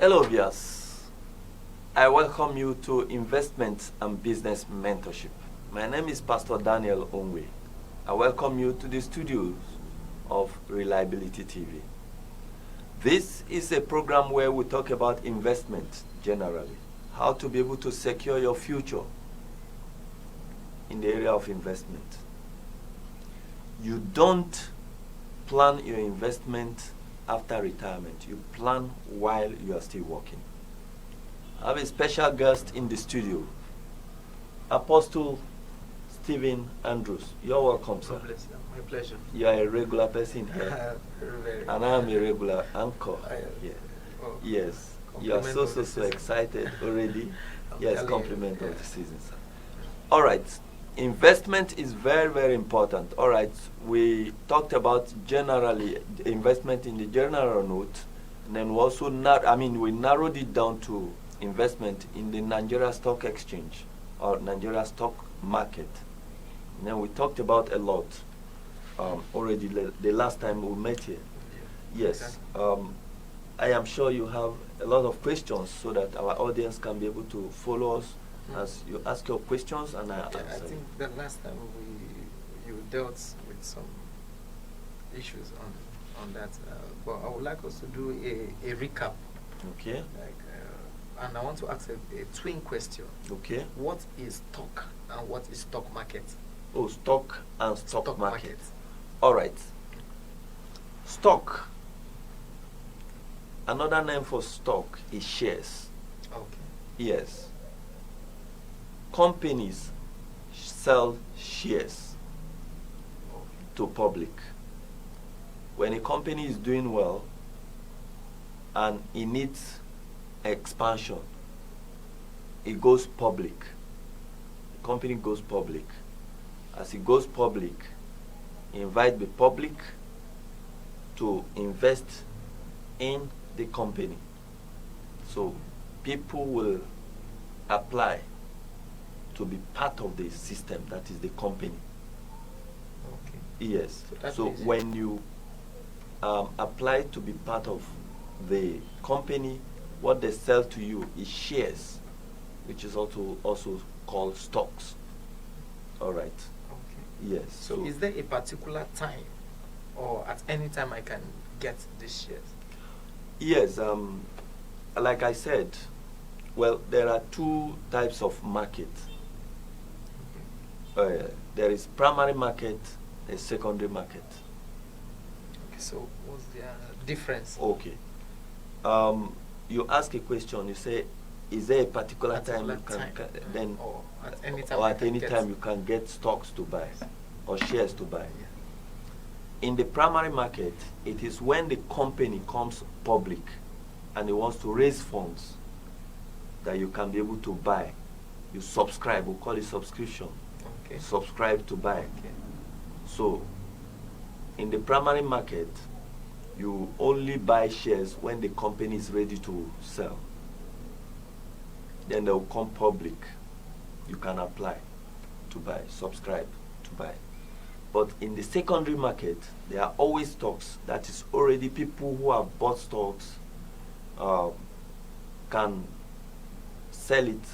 Hello viewers, I welcome you to Investment and Business Mentorship. My name is Pastor Daniel Onwe. I welcome you to the studios of Reliability TV. This is a program where we talk about investment generally, how to be able to secure your future in the area of investment. You don't plan your investment after retirement. You plan while you are still working. I have a special guest in the studio, Apostle Stephen Andrews. You're welcome, sir. My pleasure. You are a regular person here, and I am a regular anchor. Yeah. Oh, Yes, you are so excited already. Yes, compliment of the season, sir. All right. Investment is very, very important. All right, we talked about generally investment in the general note, and then we also we narrowed it down to investment in the Nigeria Stock Exchange or Nigeria Stock Market. And then we talked about a lot already the last time we met here. Yes, I am sure you have a lot of questions so that our audience can be able to follow us as you ask your questions and I answer. I think the last time you dealt with some issues on that, but I would like us to do a recap. Okay. And I want to ask a twin question. Okay. What is stock and what is stock market? Oh, stock and stock market. All right. Stock. Another name for stock is shares. Okay. Yes. Companies sell shares to public. When a company is doing well and it needs expansion, it goes public. The company goes public. As it goes public, invite the public to invest in the company. So people will apply to be part of the system that is the company. Okay. Yes. So when you apply to be part of the company, what they sell to you is shares, which is also called stocks. All right. Okay. Yes. So is there a particular time, or at any time I can get these shares? Yes. Like I said, well, there are two types of market. There is primary market, a secondary market. Okay, so what's the difference? Okay. You ask a question, you say, is there a particular time you can then or at any time, or at any time you can get stocks to buy or shares to buy? Yeah. In the primary market, it is when the company comes public and it wants to raise funds that you can be able to buy. You subscribe, we call it subscription. Okay. Subscribe to buy. Okay. So in the primary market, you only buy shares when the company is ready to sell. Then they will come public. You can apply to buy, subscribe to buy. But in the secondary market, there are always stocks. That is already people who have bought stocks can sell it.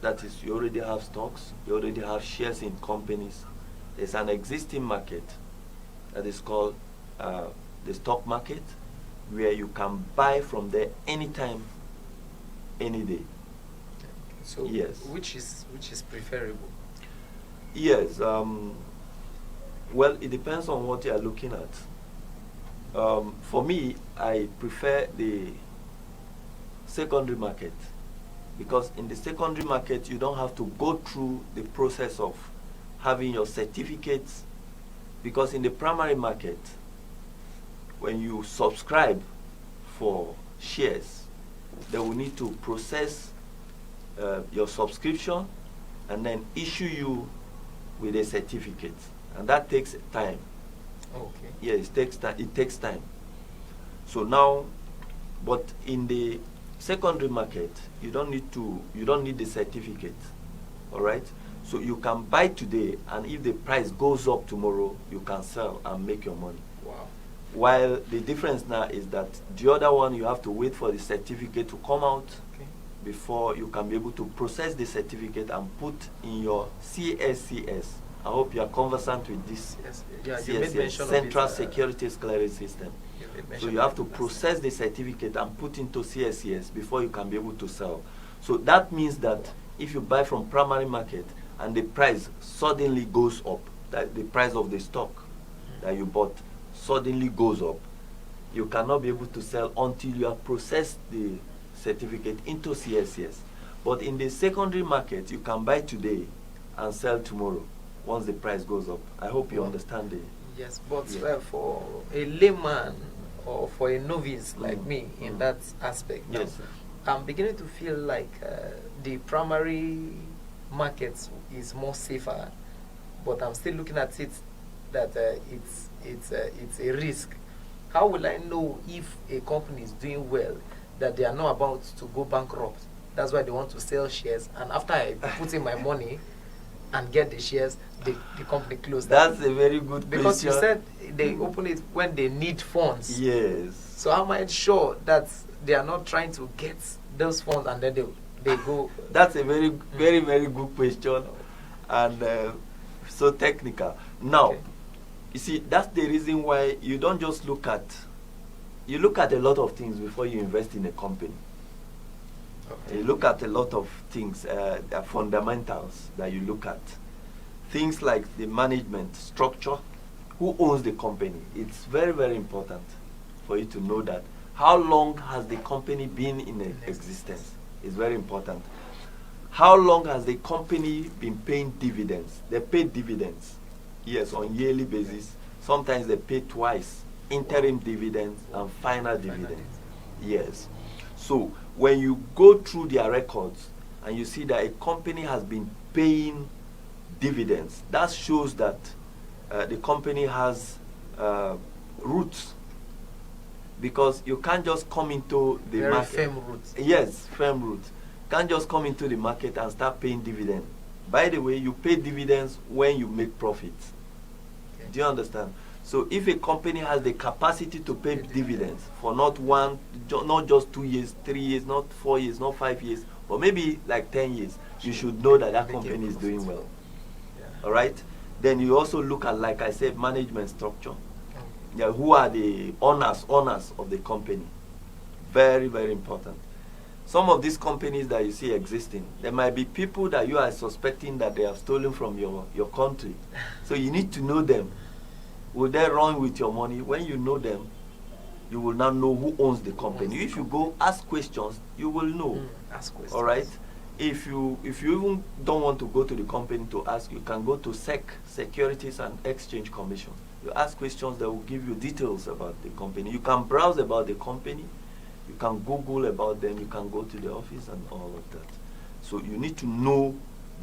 That is, you already have stocks, you already have shares in companies. There's an existing market that is called the stock market, where you can buy from there anytime, any day. Okay. So yes, which is preferable? Yes. Well, it depends on what you are looking at. For me, I prefer the secondary market, because in the secondary market you don't have to go through the process of having your certificates, because in the primary market, when you subscribe for shares, they will need to process your subscription and then issue you with a certificate, and that takes time. Okay. Yes, it takes time. So now, but in the secondary market, you don't need the certificate. All right. So you can buy today, and if the price goes up tomorrow, you can sell and make your money. Wow. while the difference now is that the other one, you have to wait for the certificate to come out before you can be able to process the certificate and put in your CSCS. I hope you are conversant with this. Yes. Yeah, you made CSCS, mention Central of it, Securities Clearance System. So you have to process the certificate and put into CSCS before you can be able to sell. So that means that if you buy from primary market and the price suddenly goes up, that the price of the stock that you bought suddenly goes up, you cannot be able to sell until you have processed the certificate into CSCS. But in the secondary market, you can buy today and sell tomorrow once the price goes up. I hope you understand it. Yes, but for a layman or for a novice like me in that aspect, yes, I'm beginning to feel like the primary market is more safer, but I'm still looking at it that it's a risk. How will I know if a company is doing well that they are not about to go bankrupt? That's why they want to sell shares, and after I put in my money and get the shares, the company closed. That's a very good because question. You said they open it when they need funds. Yes. So am I sure that they are not trying to get those funds and then they go? That's a very very good question, and so technical. Now, you see, that's the reason why you don't just look at. You look at a lot of things before you invest in a company. You look at a lot of things, the fundamentals that you look at. Things like the management structure, who owns the company. It's very, very important for you to know that. How long has the company been in existence? It's very important. How long has the company been paying dividends? They pay dividends, yes, on yearly basis. Sometimes they pay twice, interim dividends and final dividends. Yes. So when you go through their records and you see that a company has been paying dividends, that shows that the company has roots. Because you can't just come into the market. Very firm roots. Yes, firm roots. Can't just come into the market and start paying dividends. By the way, you pay dividends when you make profits. Okay. Do you understand? So if a company has the capacity to pay dividends for not just 2 years, 3 years, not 4 years, not 5 years, but maybe like 10 years, you should know that that company is doing well. Yeah. All right? Then you also look at, like I said, management structure. Yeah, who are the owners of the company? Very, very important. Some of these companies that you see existing, there might be people that you are suspecting that they have stolen from your country. So you need to know them. Will they run with your money? When you know them, you will now know who owns the company. If you go ask questions, you will know. Ask questions. All right? If you even don't want to go to the company to ask, you can go to SEC, Securities and Exchange Commission. You ask questions that will give you details about the company. You can browse about the company. You can Google about them. You can go to the office and all of that. So you need to know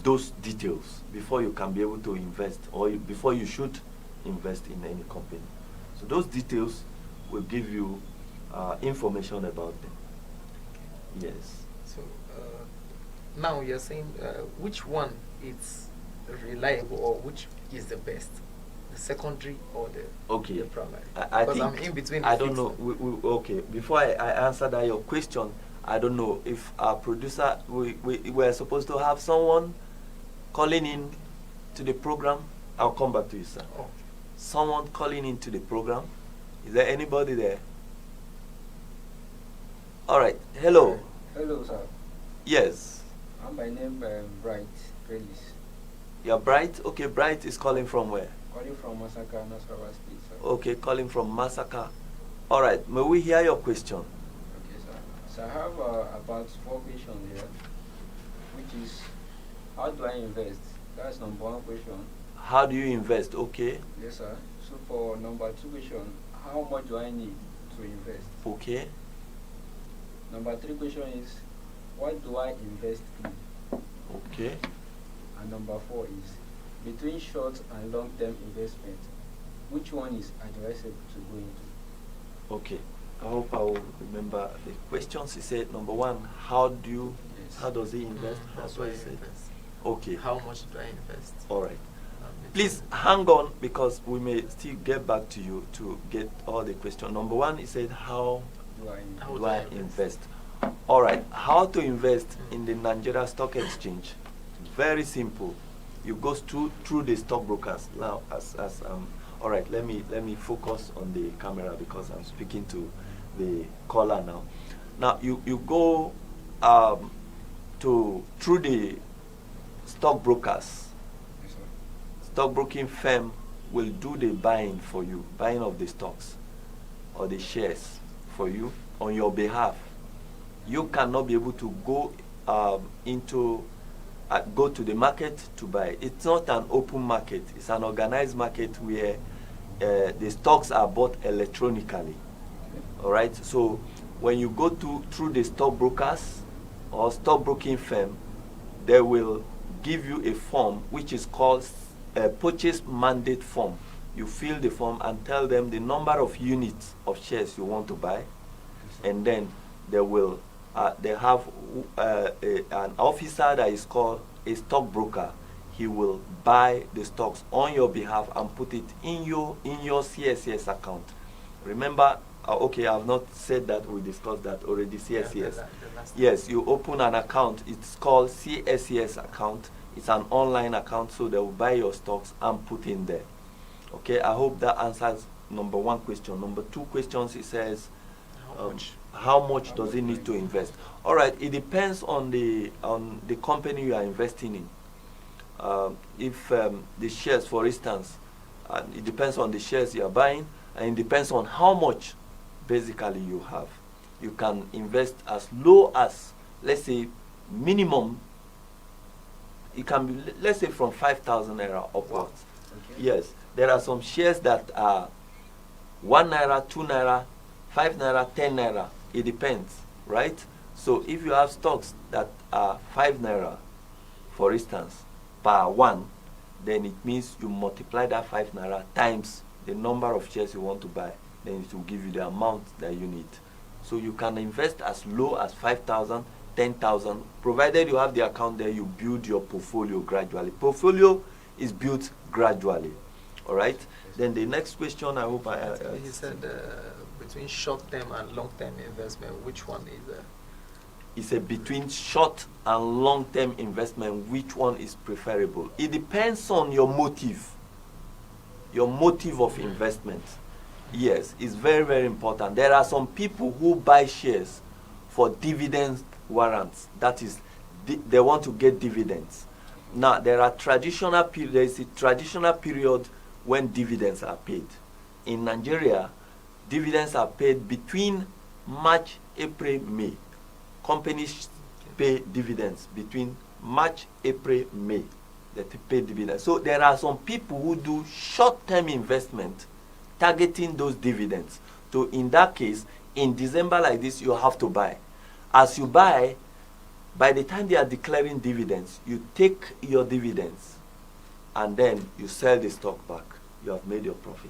those details before you can be able to invest, or before you should invest in any company. So those details will give you information about them. Okay. Yes. So now you're saying which one is reliable, or which is the best? The secondary or the primary? I think I'm in between. I don't know. Okay, before I answer that your question, I don't know if our producer, we were supposed to have someone calling in to the program. I'll come back to you, sir. Oh. Someone calling into the program. Is there anybody there? All right. Hello. Hello, sir. Yes. My name Bright Ellis. You're Bright? Okay, Bright is calling from where? Calling from Masaka, Nasarawa State, sir. Okay, calling from Masaka. All right. May we hear your question? Okay, sir. So I have about 4 questions here, which is, how do I invest? That's number 1 question. How do you invest? Okay. Yes, sir. So for number 2 question, how much do I need to invest? Okay. Number 3 question is, what do I invest in? Okay. And number 4 is, between short and long-term investment, which one is advisable to go into? Okay. I hope I will remember the questions. He said, number 1, how does he invest? That's what he said. Invest? Okay. How much do I invest? All right. Please hang on, because we may still get back to you to get all the questions. Number one, he said, how do I invest? All right, how to invest in the Nigeria Stock Exchange? Very simple. You go through the stockbrokers. Now, all right, let me focus on the camera, because I'm speaking to the caller now. Now, you go through the stockbrokers. Stockbroking firm will do the buying for you, buying of the stocks or the shares for you on your behalf. You cannot be able to go go to the market to buy. It's not an open market. It's an organized market where the stocks are bought electronically. All right. So when you go through the stockbrokers or stockbroking firm, they will give you a form which is called a purchase mandate form. You fill the form and tell them the number of units of shares you want to buy, and then they will they have an officer that is called a stockbroker. He will buy the stocks on your behalf and put it in your CSCS account. Remember, okay, I have not said that. We discussed that already. CSCS. Yes, you open an account. It's called CSCS account. It's an online account, so they will buy your stocks and put in there. Okay, I hope that answers number one question. Number two questions, it says, how much does it need to invest? All right, it depends on the company you are investing in. If the shares, for instance, it depends on the shares you are buying, and it depends on how much basically you have. You can invest as low as, let's say, minimum. It can be, let's say, from 5,000 naira upwards. Wow. Okay. Yes, there are some shares that are 1 naira, 2 naira, 5 naira, 10 naira. It depends, right? So if you have stocks that are 5 naira, for instance, per one, then it means you multiply that 5 naira times the number of shares you want to buy. Then it will give you the amount that you need. So you can invest as low as 5,000, 10,000, provided you have the account there. You build your portfolio gradually. Portfolio is built gradually. All right. Then the next question, I hope he said between short-term and long-term investment, which one is? He said between short and long-term investment, which one is preferable? It depends on your motive. Your motive of investment. Yes, it's very, very important. There are some people who buy shares for dividend warrants. That is, they want to get dividends. Now, there is a traditional period when dividends are paid. In Nigeria, dividends are paid between March, April, May. Companies pay dividends between March, April, May. They pay dividends. So there are some people who do short-term investment targeting those dividends. So in that case, in December like this, you have to buy. As you buy, by the time they are declaring dividends, you take your dividends and then you sell the stock back. You have made your profit.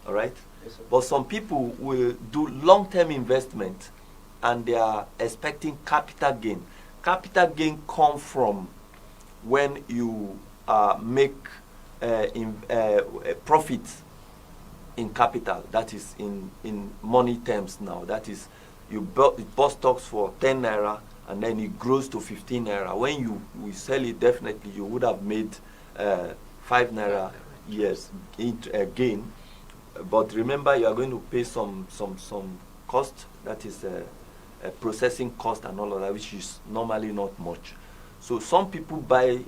All right? Yes, sir. But some people will do long-term investment and they are expecting capital gain. Capital gain comes from when you make profit in capital. That is in money terms now. That is, you bought stocks for 10 naira and then it grows to 15 naira. When you sell it, definitely you would have made 5 naira, yes, gain. But remember, you are going to pay some cost. That is a processing cost and all of that, which is normally not much. So some people buy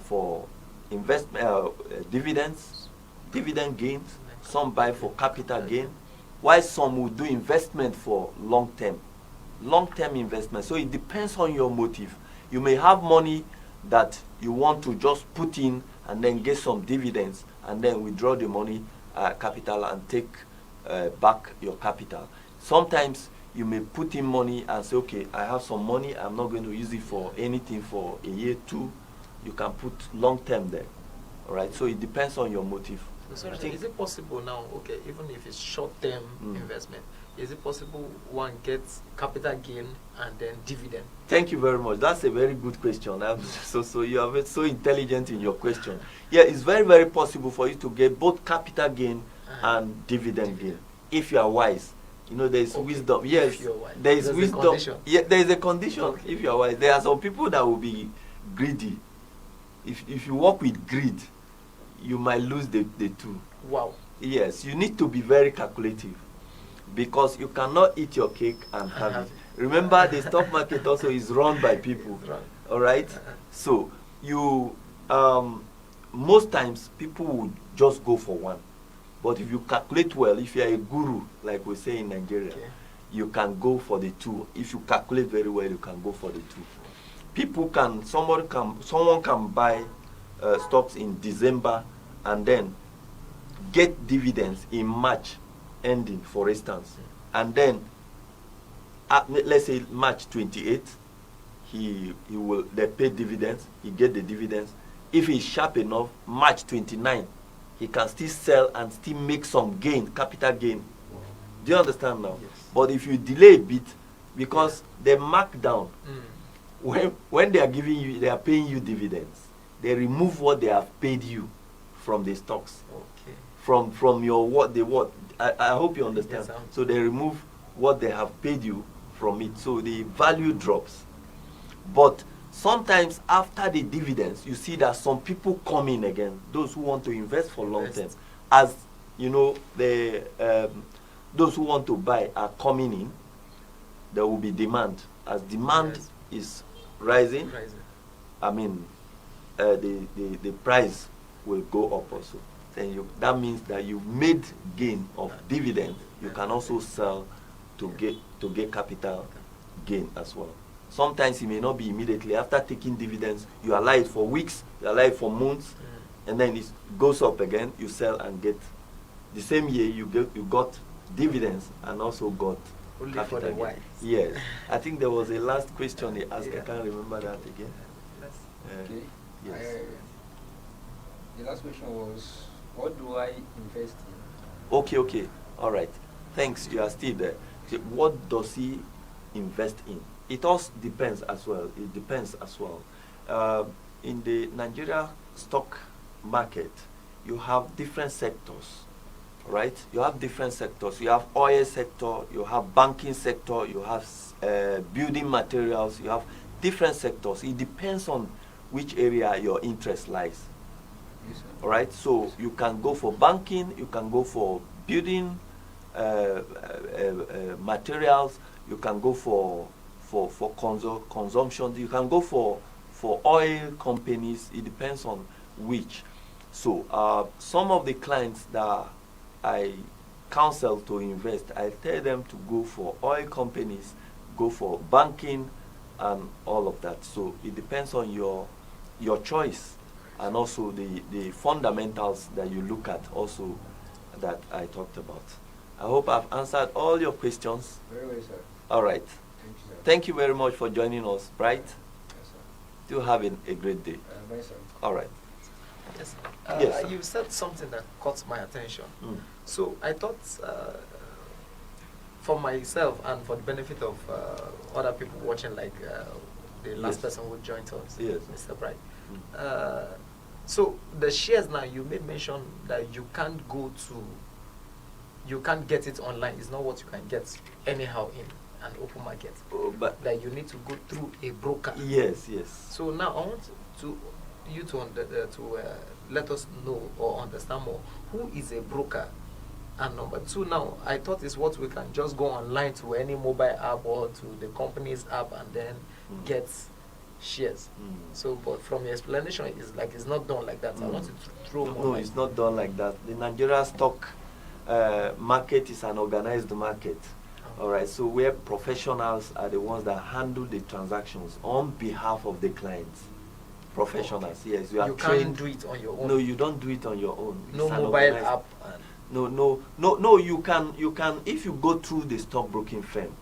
for investment dividends, dividend gains. Some buy for capital gain, while some will do investment for long-term investment. So it depends on your motive. You may have money that you want to just put in and then get some dividends and then withdraw the money, capital, and take back your capital. Sometimes you may put in money and say, okay, I have some money, I'm not going to use it for anything for a year, two. You can put long-term there. All right, so it depends on your motive. So is it possible now, okay, even if it's short-term investment, is it possible one gets capital gain and then dividend? Thank you very much. That's a very good question. So you are so intelligent in your question. Yeah, it's very, very possible for you to get both capital gain and dividend gain if you are wise. You know, there is wisdom. Yes, there is wisdom. Yeah, there is a condition. Okay. If you are wise, there are some people that will be greedy. If you work with greed, you might lose the two. Wow. Yes, you need to be very calculative, because you cannot eat your cake and have it. Remember, the stock market also is run by people. All right. So you most times people would just go for one, but if you calculate well, if you are a guru, like we say in Nigeria, you can go for the two. If you calculate very well, you can go for the two. Someone can buy stocks in December and then get dividends in March ending, for instance, and then let's say March 28th, they pay dividends, he get the dividends. If he's sharp enough, March 29th, he can still sell and still make some gain, capital gain. Do you understand now? Yes. But if you delay a bit, because they mark down, when they are giving you, they are paying you dividends, they remove what they have paid you from the stocks. Okay. From your what. I hope you understand. Yes, so they remove what they have paid you from it, so the value drops. But sometimes after the dividends, you see that some people come in again, those who want to invest for long term. As you know, those who want to buy are coming in, there will be demand. As demand is rising, I mean, the price will go up also. Then that means that you made gain of dividend. You can also sell to get capital gain as well. Sometimes it may not be immediately after taking dividends. You allow it for weeks, you allow it for months, and then it goes up again. You sell and get the same year you got dividends and also got only capital for the gain. wise. Yes, I think there was a last question they asked. I can't remember that again. Okay. Yes. The last question was, what do I invest in? Okay. All right. Thanks. You are still there. So what does he invest in? It also depends as well. It depends as well. In the Nigeria stock market, you have different sectors, right? You have different sectors. You have oil sector, you have banking sector, you have building materials, you have different sectors. It depends on which area your interest lies. Yes, All right, so you can go for banking, you can go for building materials, you can go for consumption, you can go for oil companies. It depends on which. So some of the clients that I counsel to invest, I tell them to go for oil companies, go for banking, and all of that. So it depends on your choice, and also the fundamentals that you look at also that I talked about. I hope I've answered all your questions. Very well, sir. All right. Thank you, sir. Thank you very much for joining us, Bright. Yes, sir. Do have a great day. Bye, sir. All right. Yes. Yes. You said something that caught my attention. Mm. So I thought, for myself and for the benefit of other people watching, like the last person who joined us, Yes. Mr. Bright. Mm. So the shares now, you made mention that you can't get it online. It's not what you can get anyhow in an open market. But That you need to go through a broker. yes. So now I want you to let us know or understand more. Who is a broker? And number two, now I thought it's what we can just go online to any mobile app or to the company's app and then get shares. So, but from your explanation, it's not done like that. I want you to throw more No, light. it's not done like that. The Nigeria stock market is an organized market. All right, so where professionals are the ones that handle the transactions on behalf of the clients. Professionals, yes, you are You trained. can't do it on your own. No, you don't do it on your own. No It's an mobile organized- app. No. You can if you go through the stockbroking firm.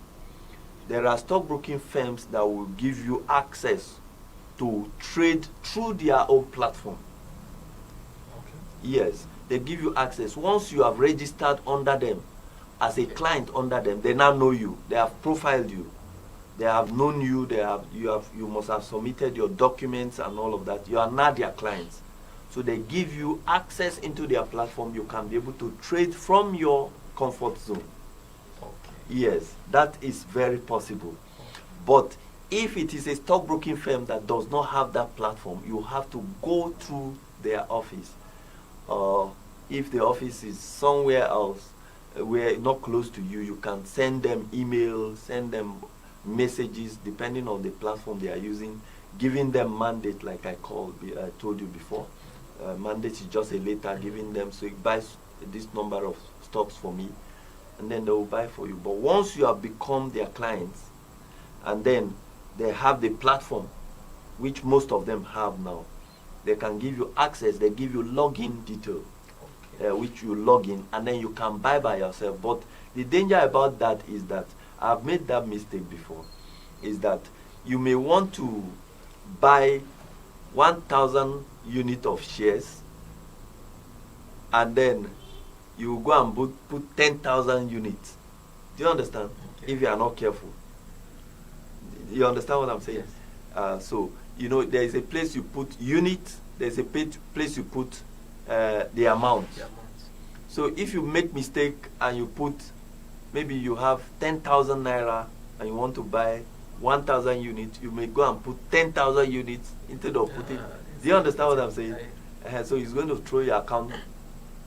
There are stockbroking firms that will give you access to trade through their own platform. Okay. Yes, they give you access once you have registered under them. as a client under them. They now know you. They have profiled you. They have known you. You must have submitted your documents and all of that. You are now their clients. So they give you access into their platform. You can be able to trade from your comfort zone. Okay. Yes, that is very possible. But if it is a stockbroking firm that does not have that platform, you have to go through their office. If the office is somewhere else, where not close to you, you can send them emails, send them messages, depending on the platform they are using, giving them mandate, like I told you before. Mandate is just a letter giving them, so you buy this number of stocks for me, and then they will buy for you. But once you have become their clients, and then they have the platform, which most of them have now, they can give you access. They give you login detail, which you log in, and then you can buy by yourself. But the danger about that is that I've made that mistake before, is that you may want to buy 1,000 units of shares, and then you go and put 10,000 units. Do you understand? Okay. If you are not careful. You understand what I'm saying? Yes. So, there is a place you put unit, there's a place you put the amount. So if you make mistake and you put, maybe you have 10,000 naira and you want to buy 1,000 units, you may go and put 10,000 units instead of putting. Do you understand what I'm saying? So it's going to throw your account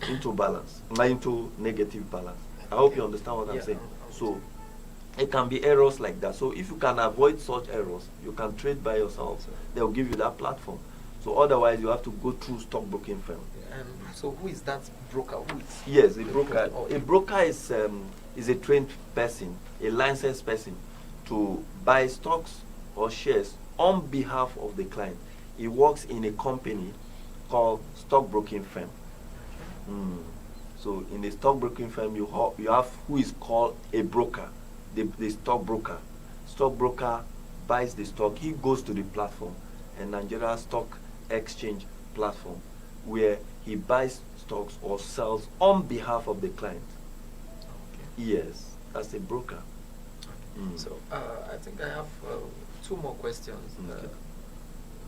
into balance, into negative balance. I hope you understand what I'm saying. So it can be errors like that. So if you can avoid such errors, you can trade by yourself. They'll give you that platform. So otherwise, you have to go through stockbroking firm. And so who is that broker? Who is? Yes, a broker. A broker is a trained person, a licensed person, to buy stocks or shares on behalf of the client. He works in a company called stockbroking firm. So in a stockbroking firm, you have who is called a broker, the stockbroker. Stockbroker buys the stock. He goes to the platform, a Nigeria Stock Exchange platform, where he buys stocks or sells on behalf of the client. Okay. Yes, that's a broker. So I think I have 2 more questions. Okay.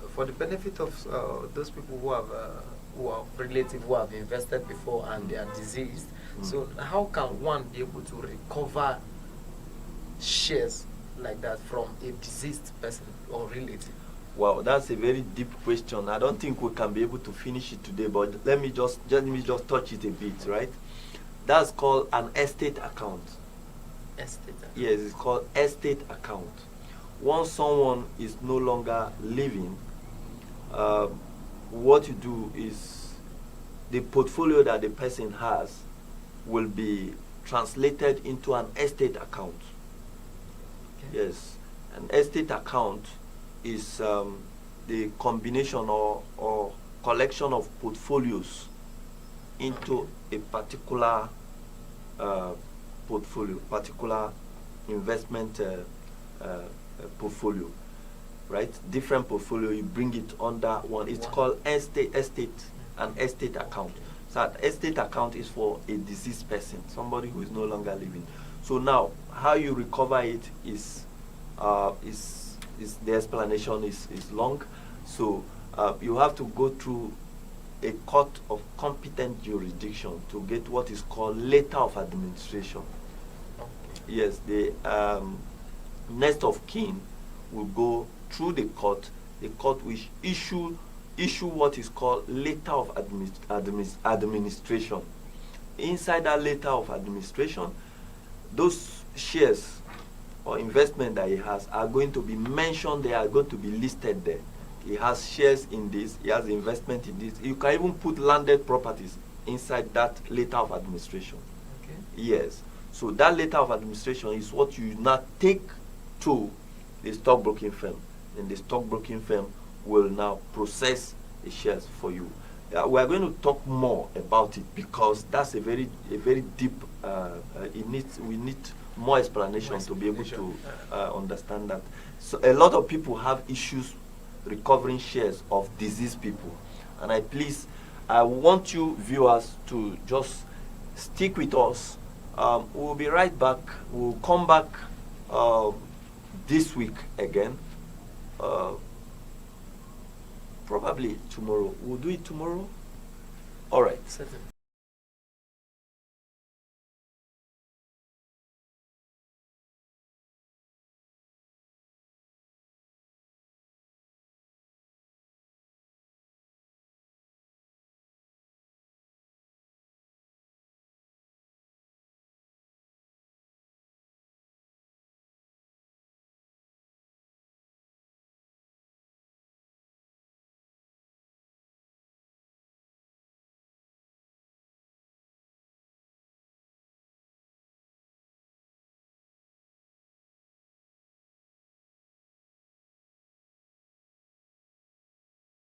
For the benefit of those people who have relatives who have invested before and they are deceased, so how can one be able to recover shares like that from a deceased person or relative? Wow, that's a very deep question. I don't think we can be able to finish it today, but let me just touch it a bit, right? That's called an estate account. Estate account. Yes, it's called estate account. Once someone is no longer living, what you do is the portfolio that the person has will be translated into an estate account. Okay. Yes, an estate account is the combination or collection of portfolios into a particular portfolio, particular investment portfolio, right? Different portfolio, you bring it under one. It's called an estate account. So an estate account is for a deceased person, somebody who is no longer living. So now, how you recover it is the explanation is long. So you have to go through a court of competent jurisdiction to get what is called letter of administration. Okay. Yes, the next of kin will go through the court will issue what is called letter of administration. Inside that letter of administration, those shares or investment that he has are going to be mentioned. They are going to be listed there. He has shares in this, he has investment in this. You can even put landed properties inside that letter of administration. Okay. Yes. So that letter of administration is what you now take to the stockbroking firm. And the stockbroking firm will now process the shares for you. We are going to talk more about it because that's a very deep. We need more explanation to be able to understand that. So a lot of people have issues recovering shares of deceased people, and I want you viewers to just stick with us We'll be right back. We'll come back this week again. Probably tomorrow. We'll do it tomorrow. All right. Certainly.